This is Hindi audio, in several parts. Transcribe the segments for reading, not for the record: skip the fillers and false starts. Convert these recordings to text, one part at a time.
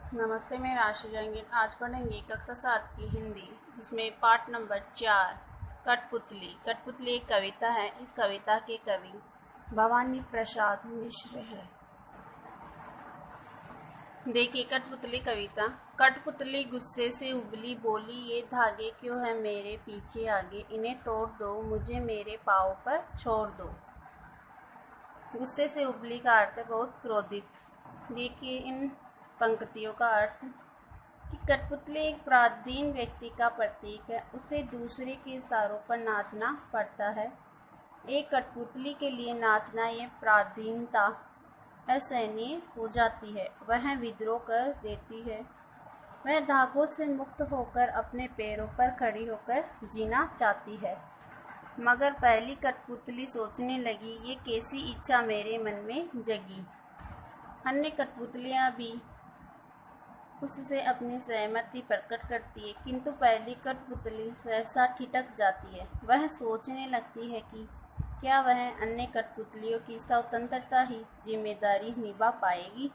नमस्ते, मैं राशि जहांगीर। आज पढ़ेंगे कक्षा 7 की हिंदी, जिसमें पाठ नंबर 4 कठपुतली। कठपुतली एक कविता है। इस कविता के कवि भवानी प्रसाद मिश्र है। देखिए कठपुतली कविता। कठपुतली गुस्से से उबली, बोली ये धागे क्यों है मेरे पीछे आगे, इन्हें तोड़ दो, मुझे मेरे पाँव पर छोड़ दो। गुस्से से उबली का अर्थ है बहुत क्रोधित। देखिए इन पंक्तियों का अर्थ कि कठपुतली एक पराधीन व्यक्ति का प्रतीक है, उसे दूसरे के इशारों पर नाचना पड़ता है। एक कठपुतली के लिए नाचना ये पराधीनता असहनीय हो जाती है, वह विद्रोह कर देती है। वह धागों से मुक्त होकर अपने पैरों पर खड़ी होकर जीना चाहती है। मगर पहली कठपुतली सोचने लगी, ये कैसी इच्छा मेरे मन में जगी। अन्य कठपुतलियाँ भी उससे अपनी सहमति प्रकट करती है, किंतु पहली कठपुतली सहसा ठिठक जाती है। वह सोचने लगती है कि क्या वह अन्य कठपुतलियों की स्वतंत्रता ही जिम्मेदारी निभा पाएगी।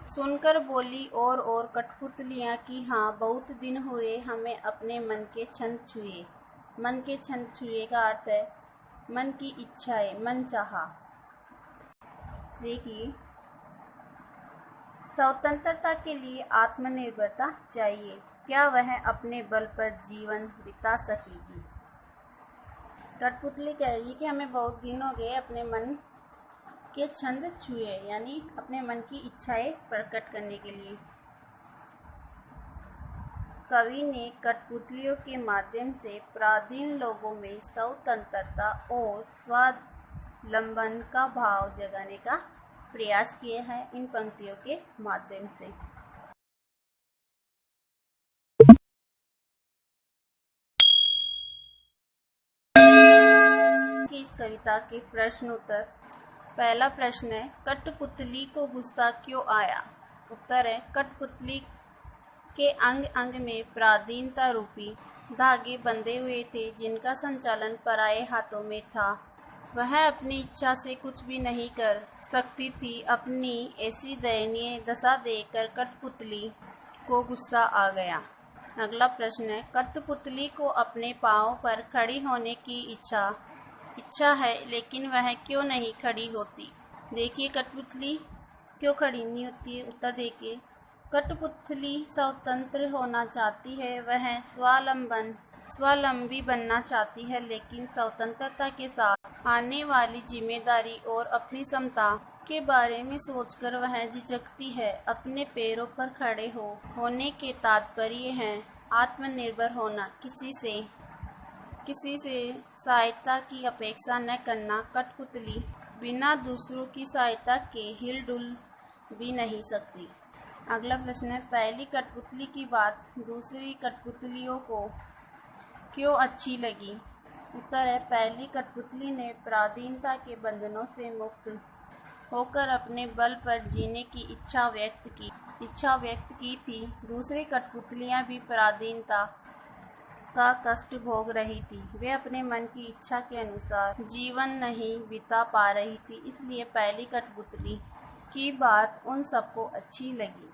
सुनकर बोली और कठपुतलियाँ कि हाँ, बहुत दिन हुए हमें अपने मन के छंद छुए। मन के छंद छुए का अर्थ है मन की इच्छाएं, मन चाहा। देखिए स्वतंत्रता के लिए आत्मनिर्भरता चाहिए, क्या वह अपने बल पर जीवन बिता सकेगी। कठपुतली कह रही कि हमें बहुत दिन हो गए अपने मन के छंद छुए, यानी अपने मन की इच्छाएं प्रकट करने के लिए। कवि ने कठपुतलियों के माध्यम से पराधीन लोगों में स्वतंत्रता और स्वावलंबन का भाव जगाने का प्रयास किया है इन पंक्तियों के माध्यम से। इस कविता के प्रश्न उत्तर। पहला प्रश्न है, कठपुतली को गुस्सा क्यों आया। उत्तर है, कठपुतली के अंग अंग में पराधीनता रूपी धागे बंधे हुए थे, जिनका संचालन पराये हाथों में था। वह अपनी इच्छा से कुछ भी नहीं कर सकती थी। अपनी ऐसी दयनीय दशा देखकर कठपुतली को गुस्सा आ गया। अगला प्रश्न है, कठपुतली को अपने पाँव पर खड़ी होने की इच्छा है, लेकिन वह क्यों नहीं खड़ी होती। देखिए कठपुतली क्यों खड़ी नहीं होती है। उत्तर देखिए, कठपुतली स्वतंत्र होना चाहती है, वह स्वावलंबी बनना चाहती है, लेकिन स्वतंत्रता के साथ आने वाली जिम्मेदारी और अपनी क्षमता के बारे में सोचकर वह झिझकती है। अपने पैरों पर खड़े होने के तात्पर्य है आत्मनिर्भर होना, किसी से सहायता की अपेक्षा न करना। कठपुतली बिना दूसरों की सहायता के हिलडुल भी नहीं सकती। अगला प्रश्न है, पहली कठपुतली की बात दूसरी कठपुतलियों को क्यों अच्छी लगी। उत्तर है, पहली कठपुतली ने पराधीनता के बंधनों से मुक्त होकर अपने बल पर जीने की इच्छा व्यक्त की थी। दूसरी कठपुतलियां भी पराधीनता का कष्ट भोग रही थी। वे अपने मन की इच्छा के अनुसार जीवन नहीं बिता पा रही थी, इसलिए पहली कठपुतली की बात उन सबको अच्छी लगी।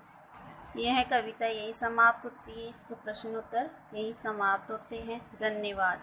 यह कविता यही समाप्त होती है। इसके प्रश्नोत्तर यही समाप्त होते हैं। धन्यवाद।